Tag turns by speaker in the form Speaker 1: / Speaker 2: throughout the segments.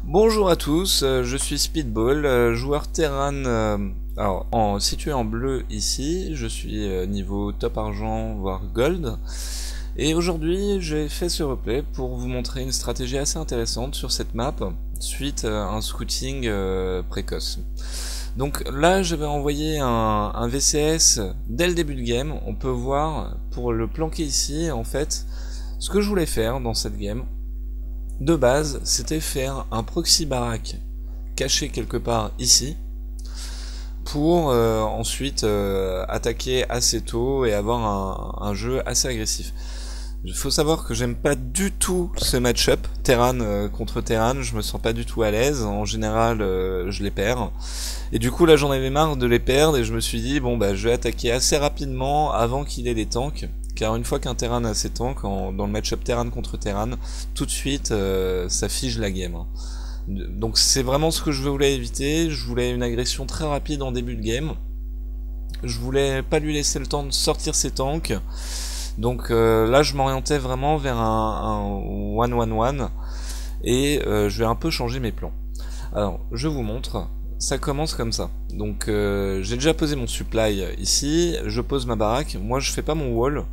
Speaker 1: Bonjour à tous, je suis Speedball, joueur Terran, situé en bleu ici, je suis niveau top argent voire gold, et aujourd'hui j'ai fait ce replay pour vous montrer une stratégie assez intéressante sur cette map, suite à un scouting précoce. Donc là j'avais envoyé un VCS dès le début de game, on peut voir pour le planquer ici en fait, ce que je voulais faire dans cette game. De base, c'était faire un proxy baraque caché quelque part ici pour ensuite attaquer assez tôt et avoir un jeu assez agressif. Il faut savoir que j'aime pas du tout ce match-up Terran contre Terran, je me sens pas du tout à l'aise, en général je les perds. Et du coup là j'en avais marre de les perdre et je me suis dit bon bah je vais attaquer assez rapidement avant qu'il ait des tanks. Car une fois qu'un Terran a ses tanks, dans le match-up Terran contre Terran, tout de suite ça fige la game. Donc c'est vraiment ce que je voulais éviter, je voulais une agression très rapide en début de game. Je voulais pas lui laisser le temps de sortir ses tanks. Donc là je m'orientais vraiment vers un 1-1-1 et je vais un peu changer mes plans. Alors je vous montre, ça commence comme ça. Donc j'ai déjà posé mon supply ici, je pose ma baraque, moi je fais pas mon wall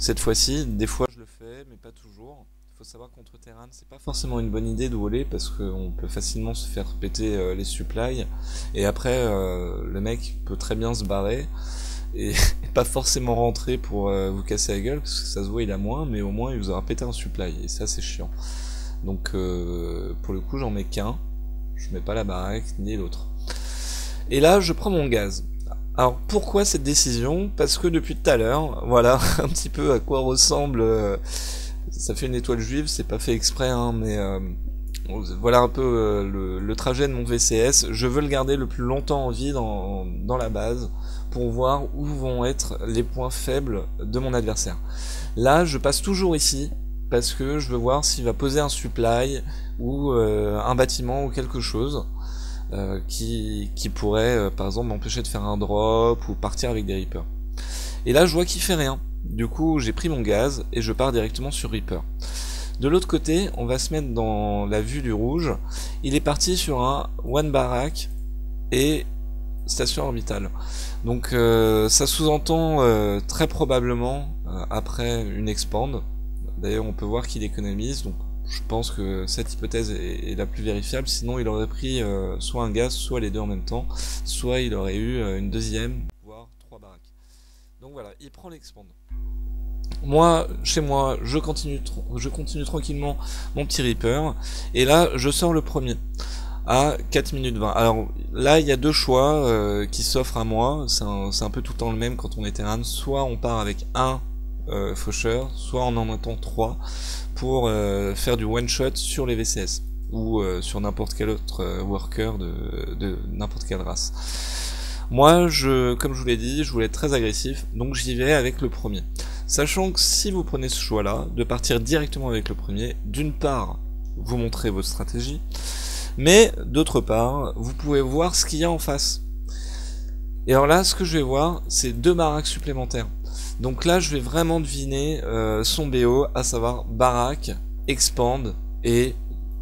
Speaker 1: cette fois-ci, des fois je le fais mais pas toujours. Il faut savoir contre Terran c'est pas forcément une bonne idée de waller parce qu'on peut facilement se faire péter les supplies et après le mec peut très bien se barrer et pas forcément rentrer pour vous casser la gueule parce que ça se voit il a moins mais au moins il vous aura pété un supply et ça c'est chiant. Donc pour le coup j'en mets qu'un, je mets pas la baraque ni l'autre. Et là je prends mon gaz. Alors pourquoi cette décision? Parce que depuis tout à l'heure, voilà un petit peu à quoi ressemble, ça fait une étoile juive, c'est pas fait exprès hein, mais voilà un peu le trajet de mon VCS, je veux le garder le plus longtemps en vie dans la base pour voir où vont être les points faibles de mon adversaire. Là je passe toujours ici parce que je veux voir s'il va poser un supply ou un bâtiment ou quelque chose qui pourrait par exemple m'empêcher de faire un drop ou partir avec des Reapers. Et là je vois qu'il fait rien, du coup j'ai pris mon gaz et je pars directement sur Reaper. De l'autre côté, on va se mettre dans la vue du rouge. Il est parti sur un one barack et station orbitale. Donc ça sous-entend très probablement après une expand. D'ailleurs on peut voir qu'il économise, donc je pense que cette hypothèse est la plus vérifiable, sinon il aurait pris soit un gaz, soit les deux en même temps, soit il aurait eu une deuxième, voire trois baraques. Donc voilà, il prend l'expand. Moi, chez moi, je continue tranquillement mon petit Reaper, et là, je sors le premier, à 4 minutes 20. Alors là, il y a deux choix qui s'offrent à moi, c'est un peu tout le temps le même quand on est Terran, soit on part avec un faucheur, soit on en attend 3 pour faire du one shot sur les VCS ou sur n'importe quel autre worker de n'importe quelle race. Moi, comme je vous l'ai dit, je voulais être très agressif, donc j'y vais avec le premier. Sachant que si vous prenez ce choix-là, de partir directement avec le premier, d'une part, vous montrez votre stratégie, mais d'autre part, vous pouvez voir ce qu'il y a en face. Et alors là, ce que je vais voir, c'est deux baraques supplémentaires. Donc là, je vais vraiment deviner son BO, à savoir baraque, expand et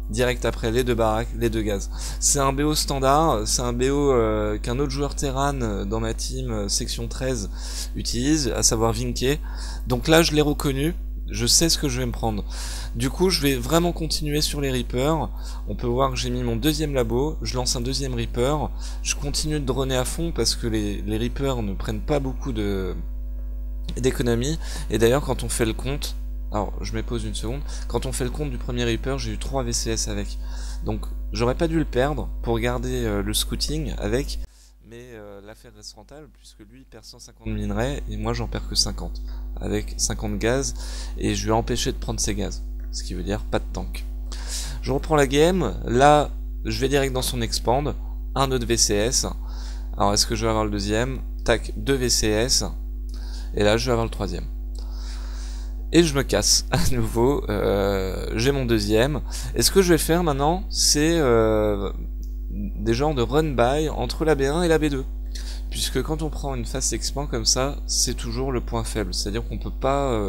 Speaker 1: direct après les deux baraques, les deux gaz. C'est un BO standard, c'est un BO qu'un autre joueur Terran dans ma team section 13 utilise, à savoir Vinke. Donc là, je l'ai reconnu, je sais ce que je vais me prendre. Du coup, je vais vraiment continuer sur les Reapers. On peut voir que j'ai mis mon deuxième labo, je lance un deuxième Reaper. Je continue de droner à fond parce que les Reapers ne prennent pas beaucoup d'économie. Et d'ailleurs, quand on fait le compte, alors je me pose une seconde, quand on fait le compte du premier Reaper, j'ai eu 3 VCS avec. Donc j'aurais pas dû le perdre pour garder le scouting avec, mais l'affaire reste rentable puisque lui il perd 150 minerais et moi j'en perds que 50, avec 50 gaz, et je vais empêcher de prendre ses gaz, ce qui veut dire pas de tank. Je reprends la game, là je vais direct dans son expand, un autre VCS, alors est-ce que je vais avoir le deuxième? Tac, 2 VCS, et là je vais avoir le troisième. Et je me casse à nouveau, j'ai mon deuxième, et ce que je vais faire maintenant, c'est des genres de run-by entre la B1 et la B2. Puisque quand on prend une phase expand comme ça, c'est toujours le point faible, c'est-à-dire qu'on peut pas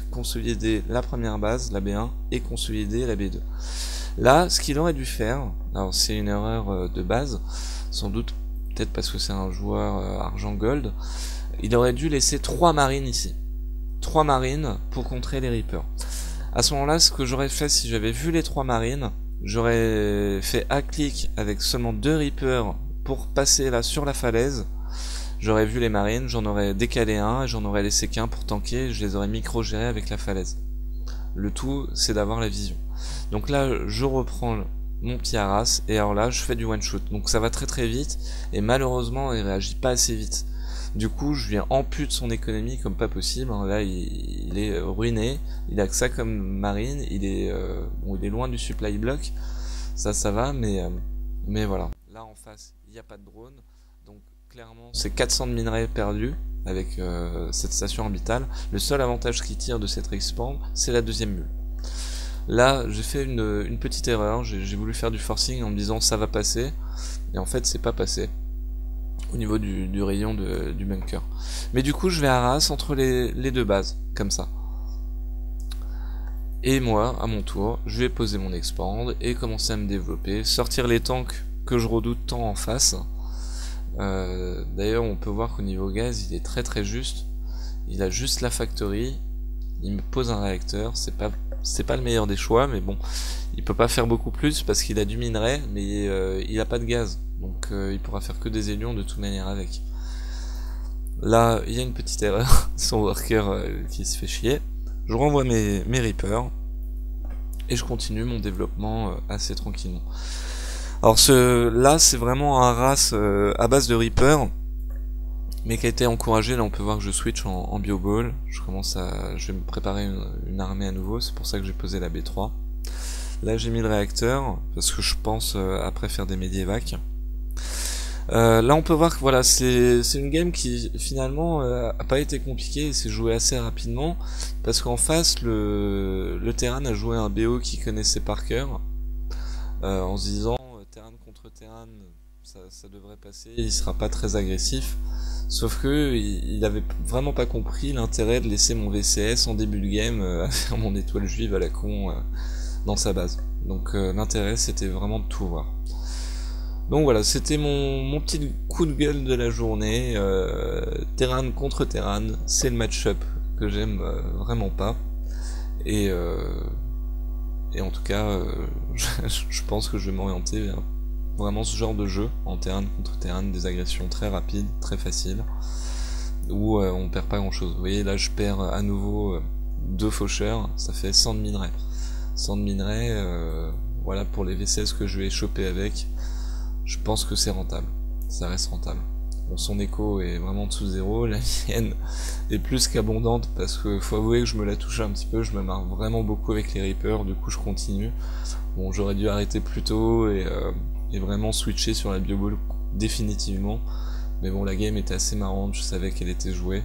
Speaker 1: consolider la première base, la B1, et consolider la B2. Là, ce qu'il aurait dû faire, alors c'est une erreur de base, sans doute, peut-être parce que c'est un joueur argent gold, il aurait dû laisser 3 marines ici. 3 marines pour contrer les Reapers. À ce moment-là, ce que j'aurais fait si j'avais vu les 3 marines, j'aurais fait A-click avec seulement 2 Reapers pour passer là sur la falaise. J'aurais vu les marines, j'en aurais décalé un et j'en aurais laissé qu'un pour tanker, je les aurais micro-gérés avec la falaise. Le tout, c'est d'avoir la vision. Donc là, je reprends mon petit Haras, et alors là, je fais du one-shot. Donc ça va très très vite, et malheureusement, il réagit pas assez vite. Du coup, je viens ampute son économie comme pas possible. Là, il est ruiné, il a que ça comme marine, il est loin du supply block. Ça va, mais voilà. Là, en face, il n'y a pas de drone, donc clairement, c'est 400 de minerais perdus avec cette station orbitale. Le seul avantage qu'il tire de cette respawn, c'est la deuxième mule. Là, j'ai fait une petite erreur, j'ai voulu faire du forcing en me disant ça va passer, et en fait c'est pas passé au niveau du rayon du bunker. Mais du coup je vais Haras entre les deux bases, comme ça. Et moi, à mon tour, je vais poser mon expand et commencer à me développer, sortir les tanks que je redoute tant en face. D'ailleurs on peut voir qu'au niveau gaz il est très très juste, il a juste la factory, il me pose un réacteur, c'est pas le meilleur des choix, mais bon, il peut pas faire beaucoup plus parce qu'il a du minerai, mais il a pas de gaz, donc il pourra faire que des hélions de toute manière avec. Là, il y a une petite erreur, son worker qui se fait chier. Je renvoie mes Reapers et je continue mon développement assez tranquillement. Alors là, c'est vraiment un race à base de Reaper, mais qui a été encouragé. Là on peut voir que je switch en bioball, je vais me préparer une armée à nouveau, c'est pour ça que j'ai posé la B3. Là j'ai mis le réacteur, parce que je pense après faire des médiévacs. Là on peut voir que voilà, c'est une game qui finalement a pas été compliquée et s'est jouée assez rapidement, parce qu'en face le Terran a joué un BO qu'il connaissait par cœur, en se disant Terran contre Terran, ça devrait passer, il sera pas très agressif. Sauf que il avait vraiment pas compris l'intérêt de laisser mon VCS en début de game à faire mon étoile juive à la con dans sa base. Donc l'intérêt c'était vraiment de tout voir. Donc voilà, c'était mon petit coup de gueule de la journée. Terran contre Terran, c'est le match-up que j'aime vraiment pas. Et en tout cas, je pense que je vais m'orienter vers vraiment ce genre de jeu, en Terran contre Terran, des agressions très rapides, très faciles, où on perd pas grand chose. Vous voyez, là je perds à nouveau 2 faucheurs, ça fait 100 de minerais. 100 de minerais, voilà, pour les V16 que je vais choper avec, je pense que c'est rentable, ça reste rentable. Bon, son écho est vraiment dessous zéro, la mienne est plus qu'abondante, parce que faut avouer que je me la touche un petit peu, je me marre vraiment beaucoup avec les Reapers, du coup je continue. Bon, j'aurais dû arrêter plus tôt et vraiment switcher sur la bioball définitivement, mais bon, la game était assez marrante, je savais qu'elle était jouée.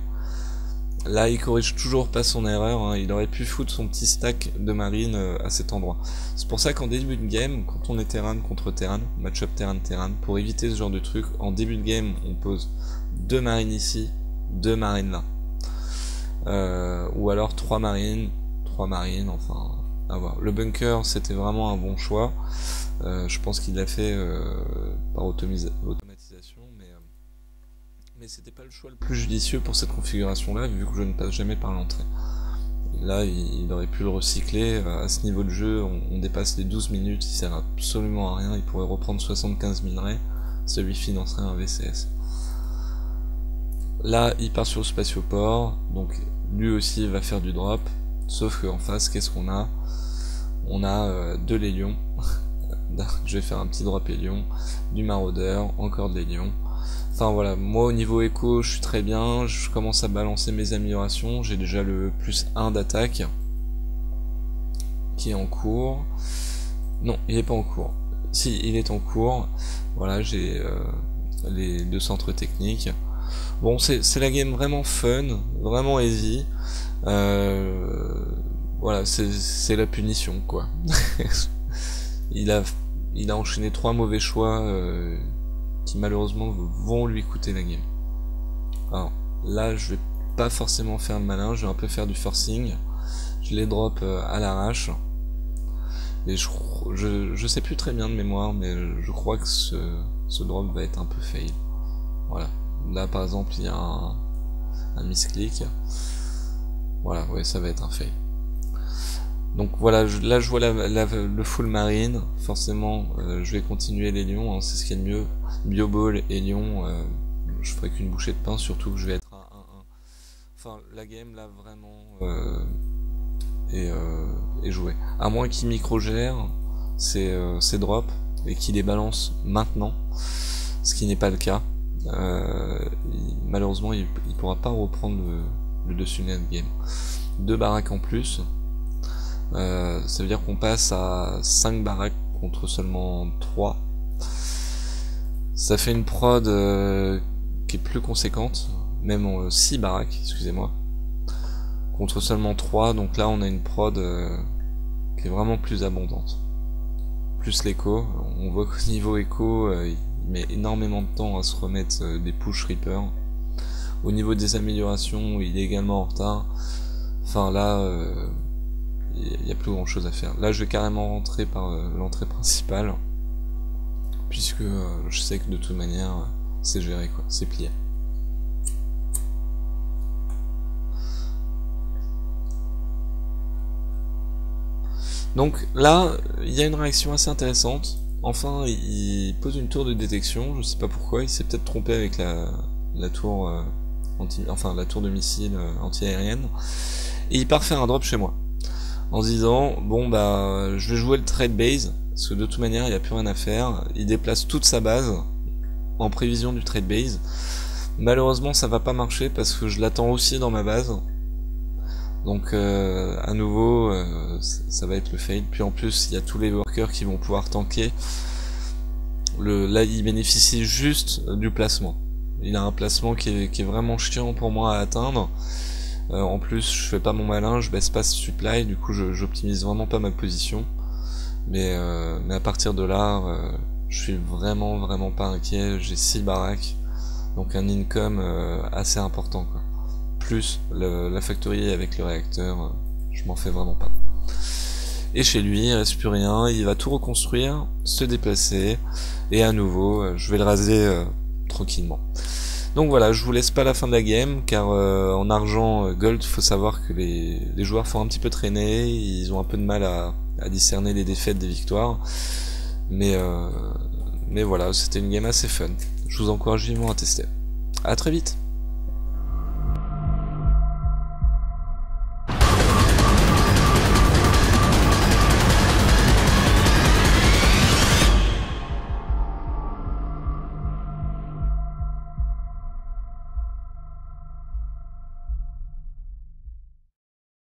Speaker 1: Là il corrige toujours pas son erreur, hein. Il aurait pu foutre son petit stack de marine à cet endroit. C'est pour ça qu'en début de game, quand on est Terran contre Terran, match-up Terran, pour éviter ce genre de truc, en début de game on pose 2 marines ici, 2 marines là, ou alors 3 marines, enfin à voir. Le bunker c'était vraiment un bon choix. Je pense qu'il l'a fait par automatisation, mais c'était pas le choix le plus judicieux pour cette configuration là, vu que je ne passe jamais par l'entrée. Là il aurait pu le recycler, à ce niveau de jeu on dépasse les 12 minutes, il sert absolument à rien, il pourrait reprendre 75 minerais, ça lui financerait un VCS. Là il part sur le spatioport, donc lui aussi va faire du drop, sauf qu'en face qu'est-ce qu'on a? On a de l'hélium. Je vais faire un petit drop hélium, du maraudeur, encore de l'hélium. Enfin voilà, moi au niveau écho je suis très bien, je commence à balancer mes améliorations, j'ai déjà le plus 1 d'attaque qui est en cours. Non, il est pas en cours. Si, il est en cours. Voilà, j'ai les 2 centres techniques. Bon, c'est la game vraiment fun, vraiment easy. Voilà, c'est la punition quoi. Il a enchaîné 3 mauvais choix qui malheureusement vont lui coûter la game. Alors là je vais pas forcément faire le malin, je vais un peu faire du forcing, je les drop à l'arrache, Et je sais plus très bien de mémoire, mais je crois que ce drop va être un peu fail. Voilà. Là par exemple il y a un misclick. Voilà, ouais, ça va être un fail. Donc voilà, là je vois le full marine. Forcément, je vais continuer les lions, hein, c'est ce qui est le mieux. Bioball et lion, je ferai qu'une bouchée de pain, surtout que je vais être à 1-1. Enfin, la game là vraiment est jouée. À moins qu'il micro-gère ses drops et qu'il les balance maintenant, ce qui n'est pas le cas. Malheureusement, il pourra pas reprendre le dessus net game. 2 baraques en plus. Ça veut dire qu'on passe à 5 baraques contre seulement 3. Ça fait une prod qui est plus conséquente, même en 6 baraques, excusez-moi, contre seulement 3, donc là on a une prod qui est vraiment plus abondante. Plus l'écho, on voit qu'au niveau écho, il met énormément de temps à se remettre des push Reaper. Au niveau des améliorations, il est également en retard. Enfin là, il n'y a plus grand chose à faire. Là je vais carrément rentrer par l'entrée principale, puisque je sais que de toute manière c'est géré, quoi, c'est plié. Donc là il y a une réaction assez intéressante. Enfin il pose une tour de détection, je sais pas pourquoi, il s'est peut-être trompé avec la tour la tour de missile anti-aérienne, et il part faire un drop chez moi en se disant bon bah je vais jouer le trade base parce que de toute manière il n'y a plus rien à faire. Il déplace toute sa base en prévision du trade base. Malheureusement ça va pas marcher parce que je l'attends aussi dans ma base, donc à nouveau ça va être le fail. Puis en plus il y a tous les workers qui vont pouvoir tanker. Là il bénéficie juste du placement, il a un placement qui est vraiment chiant pour moi à atteindre. En plus je fais pas mon malin, je baisse pas ce supply, du coup j'optimise vraiment pas ma position, mais à partir de là je suis vraiment pas inquiet. J'ai 6 baraques, donc un income assez important, quoi. Plus la factory avec le réacteur, je m'en fais vraiment pas. Et chez lui il reste plus rien, il va tout reconstruire, se déplacer, et à nouveau je vais le raser tranquillement. Donc voilà, je vous laisse pas la fin de la game, car en argent gold, faut savoir que les joueurs font un petit peu traîner, ils ont un peu de mal à discerner les défaites des victoires, mais voilà, c'était une game assez fun. Je vous encourage vivement à tester. À très vite.